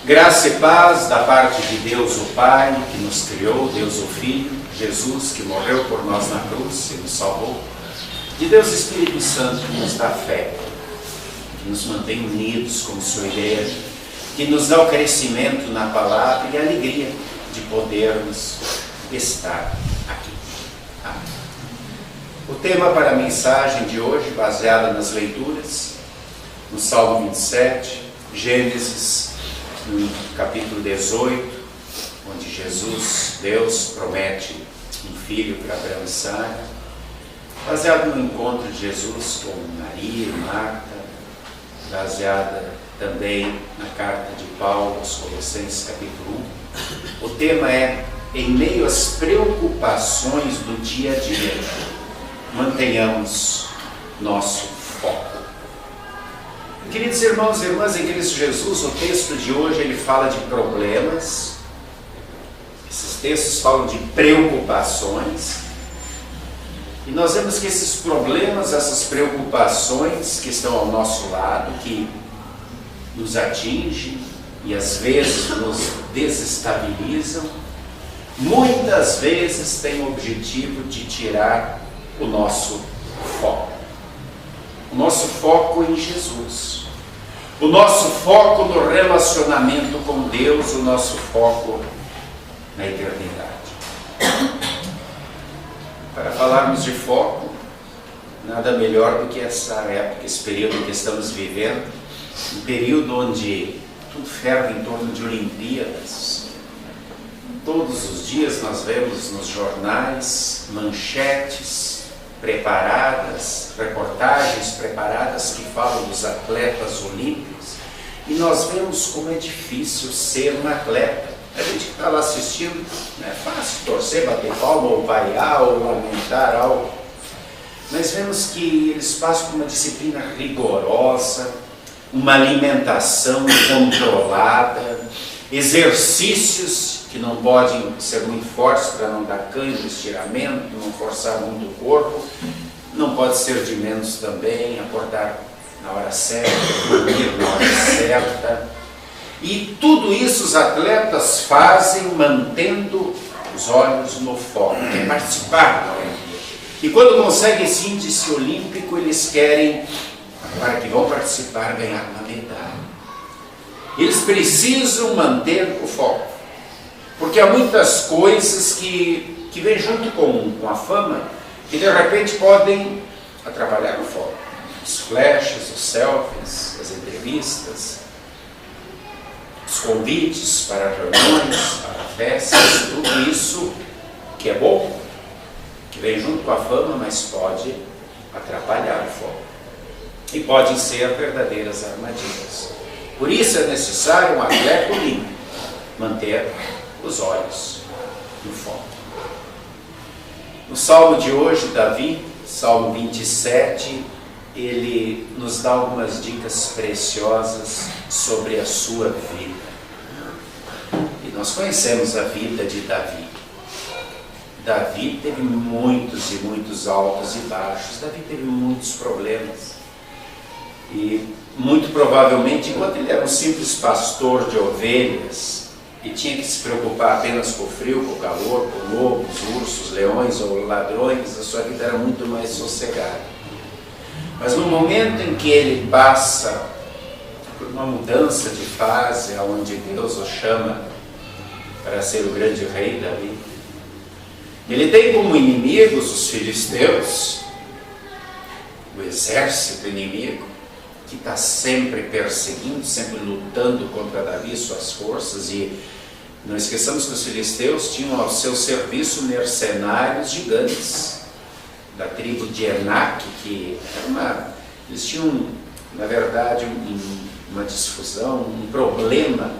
Graça e paz da parte de Deus o Pai, que nos criou, Deus o Filho, Jesus, que morreu por nós na cruz e nos salvou, de Deus Espírito Santo, que nos dá fé, que nos mantém unidos como sua igreja, que nos dá o crescimento na palavra e a alegria de podermos estar aqui. Amém. O tema para a mensagem de hoje, baseada nas leituras, no Salmo 27, Gênesis, no capítulo 18, onde Jesus, Deus, promete um filho para Abraão e Sara, baseado no encontro de Jesus com Maria e Marta, baseada também na carta de Paulo aos Colossenses, capítulo 1. O tema é: em meio às preocupações do dia a dia, mantenhamos nosso foco. Queridos irmãos e irmãs em Cristo Jesus, o texto de hoje ele fala de problemas. Esses textos falam de preocupações. E nós vemos que esses problemas, essas preocupações que estão ao nosso lado, que nos atingem e às vezes nos desestabilizam, muitas vezes têm o objetivo de tirar o nosso foco. O nosso foco em Jesus. O nosso foco no relacionamento com Deus, o nosso foco na eternidade. Para falarmos de foco, nada melhor do que essa época, esse período que estamos vivendo, um período onde tudo ferve em torno de Olimpíadas. Todos os dias nós vemos nos jornais manchetes preparadas, reportagens preparadas que falam dos atletas olímpicos, e nós vemos como é difícil ser um atleta. A gente que está lá assistindo, não é fácil torcer, bater palma, ou vaiar, ou lamentar algo, mas vemos que eles passam por uma disciplina rigorosa, uma alimentação controlada, exercícios que não podem ser muito fortes para não dar cãibra, estiramento, não forçar muito o corpo, não pode ser de menos também, acordar na hora certa, dormir na hora certa. E tudo isso os atletas fazem mantendo os olhos no foco, quer participar da Olimpíada. E quando conseguem esse índice olímpico, eles querem, para que vão participar, ganhar uma medalha. Eles precisam manter o foco, porque há muitas coisas que vêm junto com a fama, que de repente podem atrapalhar o foco. Os flashes, os selfies, as entrevistas, os convites para reuniões, para festas, tudo isso que é bom, que vem junto com a fama, mas pode atrapalhar o foco. E podem ser verdadeiras armadilhas. Por isso é necessário um atleta olímpico manter os olhos no foco. No Salmo de hoje, Davi, Salmo 27, ele nos dá algumas dicas preciosas sobre a sua vida. E nós conhecemos a vida de Davi. Davi teve muitos e muitos altos e baixos. Davi teve muitos problemas. E muito provavelmente, enquanto ele era um simples pastor de ovelhas e tinha que se preocupar apenas com o frio, com o calor, com lobos, ursos, leões ou ladrões, a sua vida era muito mais sossegada. Mas no momento em que ele passa por uma mudança de fase, onde Deus o chama para ser o grande rei Davi, ele tem como inimigos os filisteus, o exército inimigo, que está sempre perseguindo, sempre lutando contra Davi e suas forças. E não esqueçamos que os filisteus tinham ao seu serviço mercenários gigantes da tribo de Enac, que era eles tinham, na verdade, uma discussão, um problema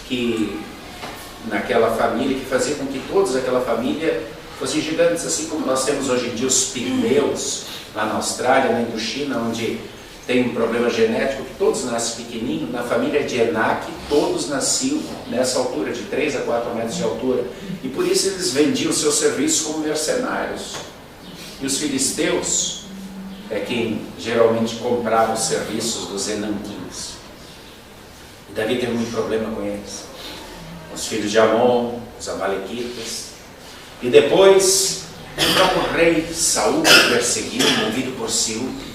que naquela família, que fazia com que todos daquela família fossem gigantes, assim como nós temos hoje em dia os pigmeus lá na Austrália, na Indochina, onde tem um problema genético que todos nascem pequenininhos. Na família de Enac, todos nasciam nessa altura, de 3 a 4 metros de altura. E por isso eles vendiam seus serviços como mercenários. E os filisteus é quem geralmente comprava os serviços dos enanquins. Davi teve muito problema com eles, com os filhos de Amon, os amalequitas, e depois o próprio rei Saul o perseguiu, movido por ciúme.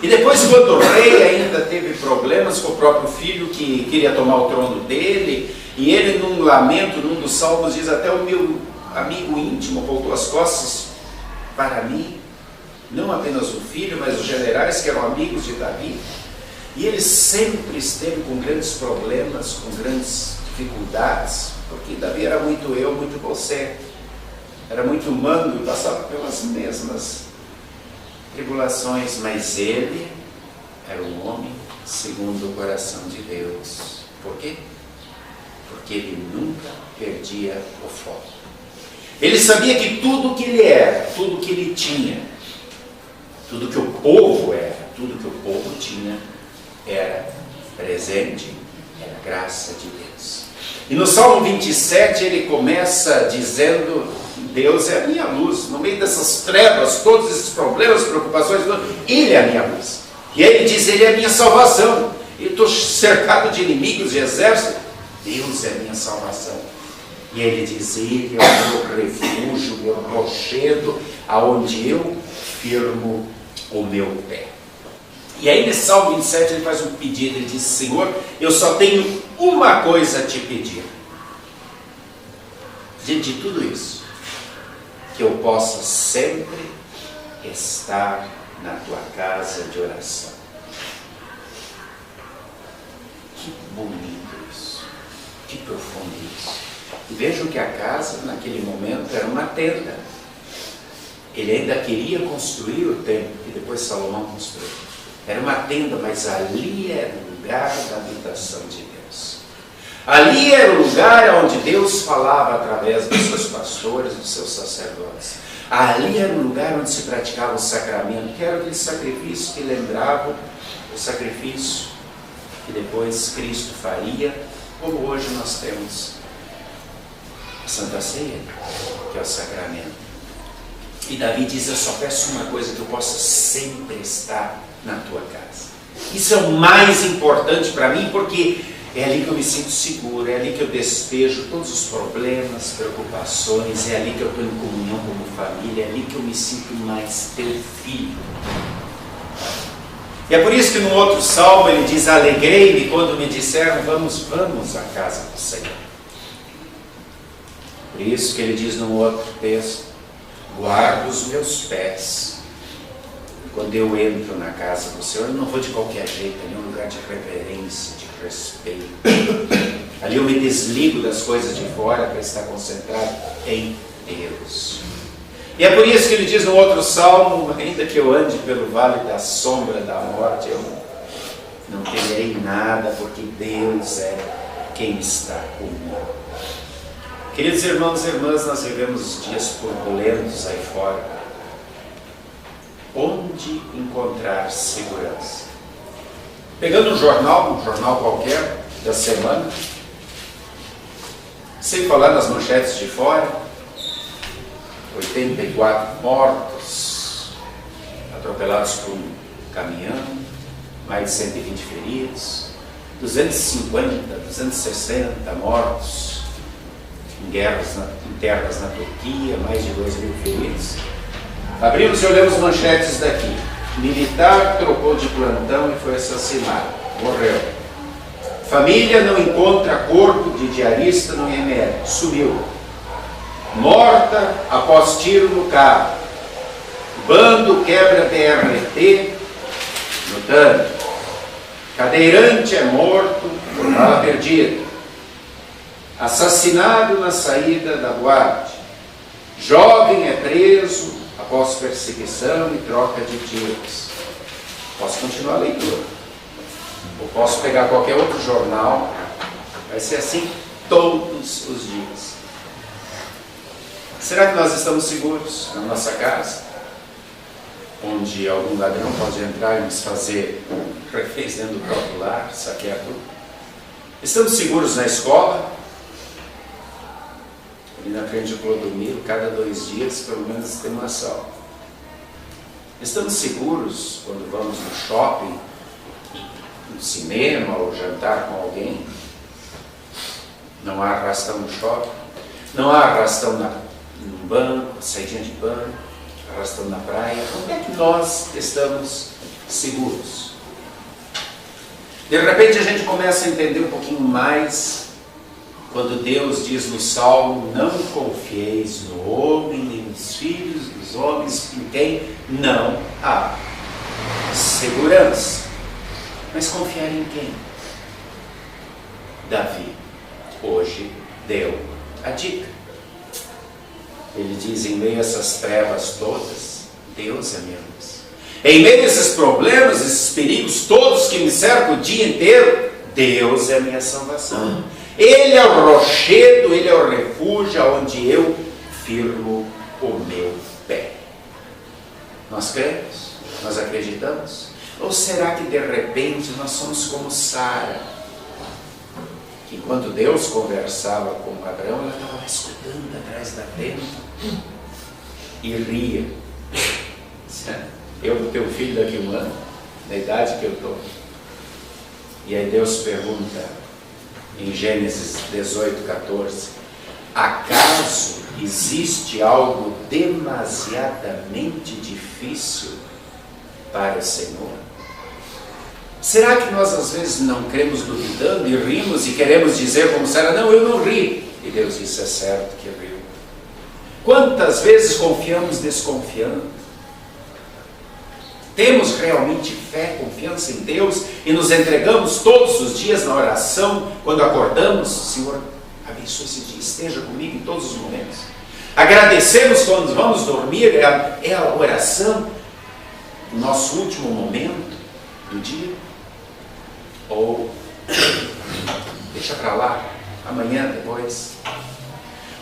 E depois, quando o rei ainda teve problemas com o próprio filho que queria tomar o trono dele, e ele, num lamento, num dos salmos, diz: até o meu amigo íntimo voltou as costas para mim, não apenas o filho, mas os generais que eram amigos de Davi. E ele sempre esteve com grandes problemas, com grandes dificuldades, porque Davi era muito eu, muito você, era muito humano e passava pelas mesmas tribulações, mas ele era um homem segundo o coração de Deus. Por quê? Porque ele nunca perdia o foco. Ele sabia que tudo que ele era, tudo que ele tinha, tudo que o povo era, tudo que o povo tinha, era presente, era graça de Deus. E no Salmo 27 ele começa dizendo: Deus é a minha luz, no meio dessas trevas, todos esses problemas, preocupações, Ele é a minha luz. E aí ele diz: Ele é a minha salvação. Eu estou cercado de inimigos, de exército, Deus é a minha salvação. E ele diz: Ele é o meu refúgio, o meu rochedo, aonde eu firmo o meu pé. E aí nesse Salmo 27 ele faz um pedido, ele diz: Senhor, eu só tenho uma coisa a te pedir. Diante de tudo isso, que eu possa sempre estar na tua casa de oração. Que bonito isso, que profundo isso. E vejam que a casa, naquele momento, era uma tenda. Ele ainda queria construir o templo, que depois Salomão construiu. Era uma tenda, mas ali era o lugar da habitação de Deus. Ali era o lugar onde Deus falava através dos seus pastores, dos seus sacerdotes. Ali era o lugar onde se praticava o sacramento, que era aquele sacrifício que lembrava o sacrifício que depois Cristo faria, como hoje nós temos a Santa Ceia, que é o sacramento. E Davi diz: eu só peço uma coisa, que eu possa sempre estar na tua casa. Isso é o mais importante para mim, porque é ali que eu me sinto seguro, é ali que eu despejo todos os problemas, preocupações, é ali que eu estou em comunhão como família, é ali que eu me sinto mais teu filho. E é por isso que no outro salmo ele diz: alegrei-me quando me disseram, vamos à casa do Senhor. Por isso que ele diz no outro texto: guardo os meus pés quando eu entro na casa do Senhor. Eu não vou de qualquer jeito, ali é um lugar de reverência, de respeito. Ali eu me desligo das coisas de fora para estar concentrado em Deus. E é por isso que ele diz no outro salmo: ainda que eu ande pelo vale da sombra da morte, eu não temerei nada, porque Deus é quem está comigo. Queridos irmãos e irmãs, nós vivemos dias turbulentos aí fora. Onde encontrar segurança? Pegando um jornal qualquer da semana, sem falar nas manchetes de fora: 84 mortos, atropelados por um caminhão, mais de 120 feridos, 250, 260 mortos em guerras internas na Turquia, mais de 2.000 feridos. Abrimos e olhamos manchetes daqui: militar trocou de plantão e foi assassinado, morreu. Família não encontra corpo de diarista no IML, sumiu. Morta após tiro no carro. Bando quebra BRT no tanque. Cadeirante é morto por bala perdida. Assassinado na saída da boate. Jovem é preso após perseguição e troca de tiros. Posso continuar a leitura. Ou posso pegar qualquer outro jornal. Vai ser assim todos os dias. Será que nós estamos seguros na nossa casa? Onde algum ladrão pode entrar e nos fazer reféns dentro do próprio lar, saquear tudo? Estamos seguros na escola? Ali na frente do Clodomiro, cada 2 dias, pelo menos, tem uma assalto. Estamos seguros quando vamos no shopping, no cinema ou jantar com alguém? Não há arrastão no shopping, não há arrastão no banco, saidinha de banco, arrastão na praia. Onde é que nós estamos seguros? De repente a gente começa a entender um pouquinho mais quando Deus diz no Salmo: não confieis no homem, nem nos filhos dos homens, em quem não há segurança. Mas confiar em quem? Davi hoje deu a dica. Ele diz: em meio a essas trevas todas, Deus é minha luz. Em meio a esses problemas, esses perigos todos que me cercam o dia inteiro, Deus é a minha salvação. Ele é o rochedo, Ele é o refúgio onde eu firmo o meu pé. Nós cremos? Nós acreditamos? Ou será que de repente nós somos como Sara, que quando Deus conversava com Abraão, ela estava escutando atrás da tenda e ria? Eu do teu filho daqui a um ano, na idade que eu estou. E aí Deus pergunta em Gênesis 18:14: acaso existe algo demasiadamente difícil para o Senhor? Será que nós às vezes não cremos duvidando e rimos e queremos dizer como Sara: não, eu não ri? E Deus disse: é certo que riu. Quantas vezes confiamos desconfiando? Temos realmente fé, confiança em Deus e nos entregamos todos os dias na oração, quando acordamos? Senhor, abençoe esse dia, esteja comigo em todos os momentos. Agradecemos quando vamos dormir, é a oração, o nosso último momento do dia? Ou deixa para lá, amanhã, depois?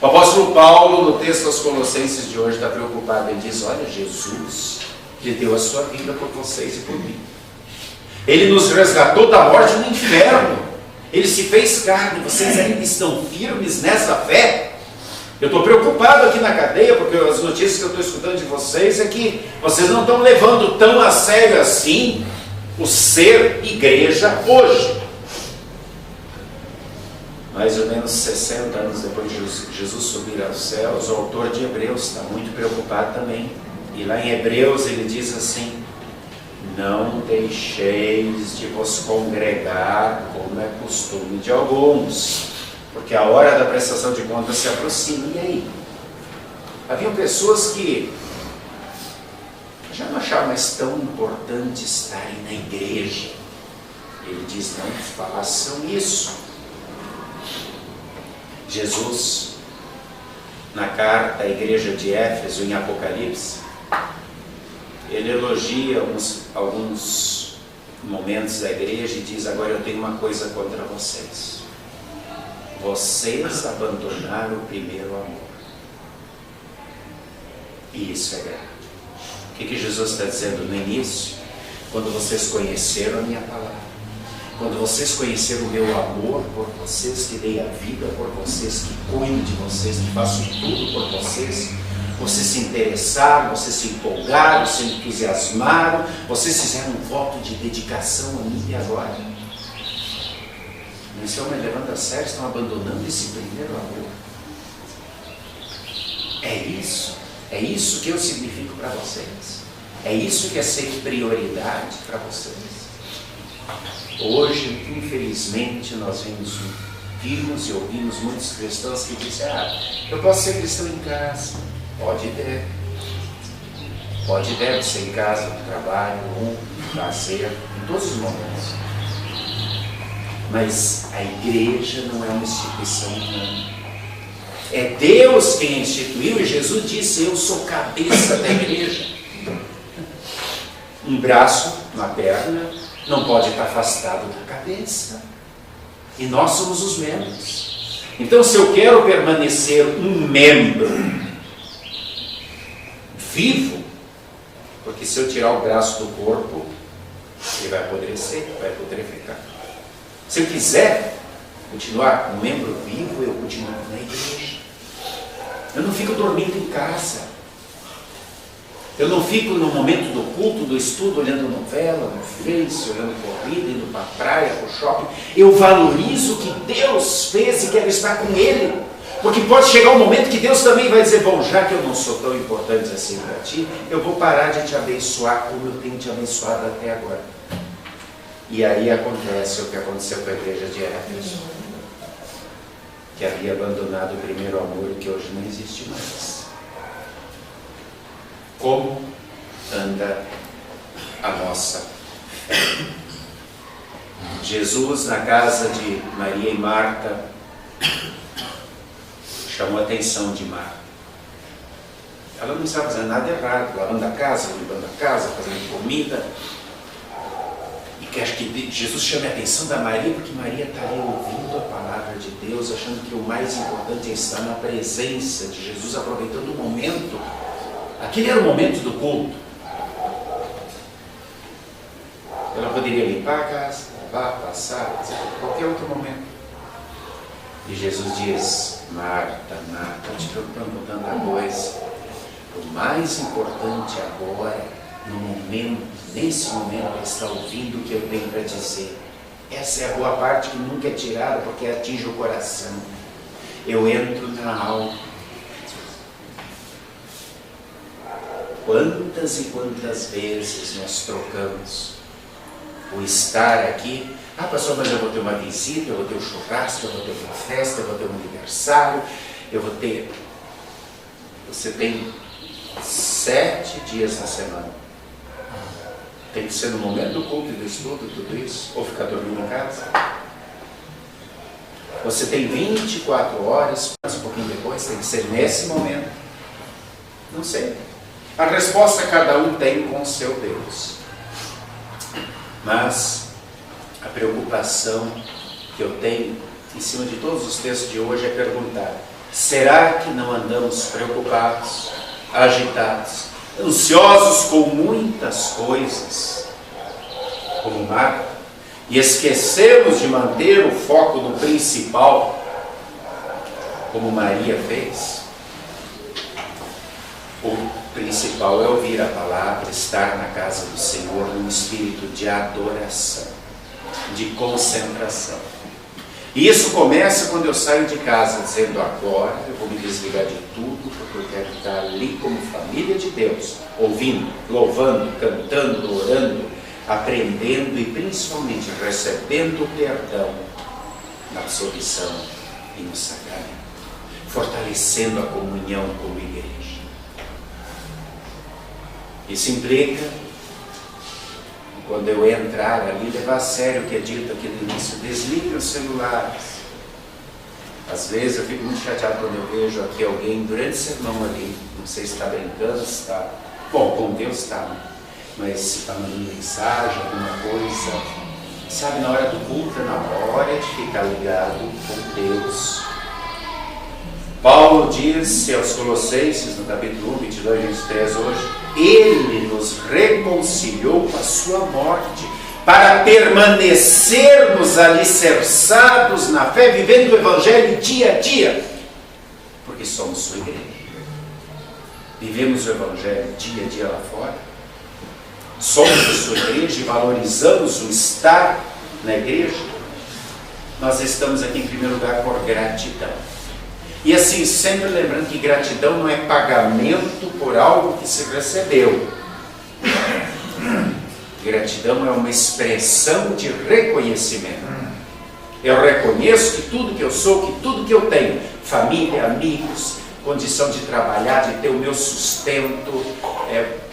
O apóstolo Paulo, no texto aos Colossenses de hoje, está preocupado. Ele diz: olha, Jesus, Ele deu a sua vida por vocês e por mim. Ele nos resgatou da morte no inferno. Ele se fez carne. Vocês ainda estão firmes nessa fé? Eu estou preocupado aqui na cadeia, porque as notícias que eu estou escutando de vocês é que vocês não estão levando tão a sério assim o ser igreja hoje. Mais ou menos 60 anos depois de Jesus subir aos céus, o autor de Hebreus está muito preocupado também. E lá em Hebreus ele diz assim: não deixeis de vos congregar, como é costume de alguns, porque a hora da prestação de contas se aproxima. E aí? Haviam pessoas que já não achavam mais tão importante estarem na igreja. Ele diz: não façam isso. Jesus, na carta à igreja de Éfeso, em Apocalipse, ele elogia alguns momentos da igreja e diz: agora eu tenho uma coisa contra vocês. Vocês abandonaram o primeiro amor. E isso é grave. O que Jesus está dizendo no início? Quando vocês conheceram a minha palavra, quando vocês conheceram o meu amor por vocês, que dei a vida por vocês, que cuido de vocês, que faço tudo por vocês, vocês se interessaram, vocês se empolgaram, se entusiasmaram, vocês fizeram um voto de dedicação a mim, e agora não estão me levando a sério, estão abandonando esse primeiro amor. É isso que eu significo para vocês. É isso que é ser prioridade para vocês. Hoje, infelizmente, nós vimos e ouvimos muitos cristãos que dizem: eu posso ser cristão em casa. Pode e deve. Pode e deve ser em casa, no trabalho, no lazer, em todos os momentos. Mas a igreja não é uma instituição humana. É Deus quem instituiu, e Jesus disse: eu sou cabeça da igreja. Um braço, uma perna, não pode estar afastado da cabeça. E nós somos os membros. Então, se eu quero permanecer um membro vivo, porque se eu tirar o braço do corpo, ele vai apodrecer, vai putreficar. Se eu quiser continuar um membro vivo, eu continuo na igreja. Eu não fico dormindo em casa. Eu não fico no momento do culto, do estudo, olhando novela, no Face, olhando corrida, indo para a praia, para o shopping. Eu valorizo o que Deus fez e quero estar com Ele. Porque pode chegar um momento que Deus também vai dizer, bom, já que eu não sou tão importante assim para ti, eu vou parar de te abençoar como eu tenho te abençoado até agora. E aí acontece o que aconteceu com a igreja de Éfeso, que havia abandonado o primeiro amor e que hoje não existe mais. Como anda a nossa fé? Jesus, na casa de Maria e Marta, chamou a atenção de Marta. Ela não estava fazendo nada errado, lavando a casa, limpando a casa, fazendo comida. E que acho que Jesus chama a atenção da Maria, porque Maria está ali ouvindo a palavra de Deus, achando que o mais importante é estar na presença de Jesus, aproveitando o momento. Aquele era o momento do culto. Ela poderia limpar a casa, lavar, passar, qualquer outro momento. E Jesus diz, Marta, Marta, te preocupando com tanta coisa. O mais importante agora, no momento, nesse momento, é estar ouvindo o que eu tenho para dizer. Essa é a boa parte que nunca é tirada, porque atinge o coração. Eu entro na alma. Quantas e quantas vezes nós trocamos o estar aqui. Ah, pastor, mas eu vou ter uma visita, eu vou ter um churrasco, eu vou ter uma festa, eu vou ter um aniversário, eu vou ter... Você tem 7 dias na semana. Tem que ser no momento do culto e do estudo, tudo isso, ou ficar dormindo em casa. Você tem 24 horas, mas um pouquinho depois, tem que ser nesse momento. Não sei. A resposta cada um tem com o seu Deus. Mas a preocupação que eu tenho em cima de todos os textos de hoje é perguntar: será que não andamos preocupados, agitados, ansiosos com muitas coisas, como Marta, e esquecemos de manter o foco no principal, como Maria fez? O principal é ouvir a palavra, estar na casa do Senhor num espírito de adoração, de concentração. E isso começa quando eu saio de casa dizendo: agora eu vou me desligar de tudo, porque eu quero estar ali como família de Deus, ouvindo, louvando, cantando, orando, aprendendo e principalmente recebendo o perdão na absolvição e no sacramento, fortalecendo a comunhão como igreja. Isso implica, quando eu entrar ali, levar a sério o que é dito aqui no início: desligue os celulares. Às vezes eu fico muito chateado quando eu vejo aqui alguém durante o sermão ali, não sei se está brincando, se está... Bom, com Deus está, mas se está mandando mensagem, alguma coisa, sabe, na hora do culto, na hora de ficar ligado com Deus. Paulo disse aos Colossenses, no capítulo 1, 22, 23 hoje: Ele nos reconciliou com a sua morte, para permanecermos alicerçados na fé, vivendo o Evangelho dia a dia, porque somos sua igreja. Vivemos o Evangelho dia a dia lá fora, somos a sua igreja e valorizamos o estar na igreja. Nós estamos aqui em primeiro lugar por gratidão. E assim, sempre lembrando que gratidão não é pagamento por algo que se recebeu. Gratidão é uma expressão de reconhecimento. Eu reconheço que tudo que eu sou, que tudo que eu tenho, família, amigos, condição de trabalhar, de ter o meu sustento,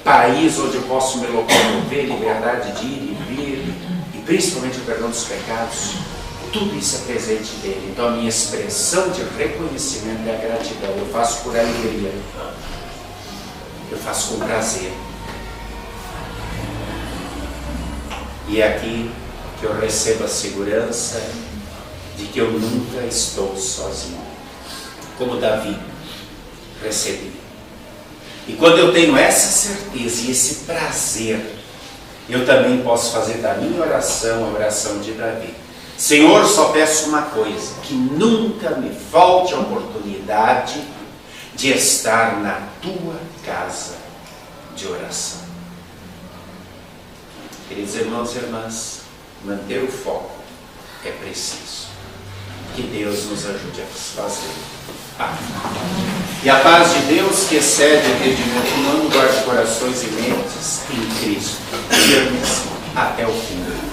país onde eu posso me locomover, liberdade de ir e vir, e principalmente o perdão dos pecados, tudo isso é presente dele. Então a minha expressão de reconhecimento é a gratidão. Eu faço por alegria, eu faço com prazer. E é aqui que eu recebo a segurança de que eu nunca estou sozinho, como Davi recebi. E quando eu tenho essa certeza e esse prazer, eu também posso fazer da minha oração a oração de Davi: Senhor, só peço uma coisa, que nunca me falte a oportunidade de estar na tua casa de oração. Queridos irmãos e irmãs, manter o foco é preciso. Que Deus nos ajude a fazer. Amém. E a paz de Deus, que excede o entendimento humano, guarde corações e mentes em Cristo, firmes até o fim.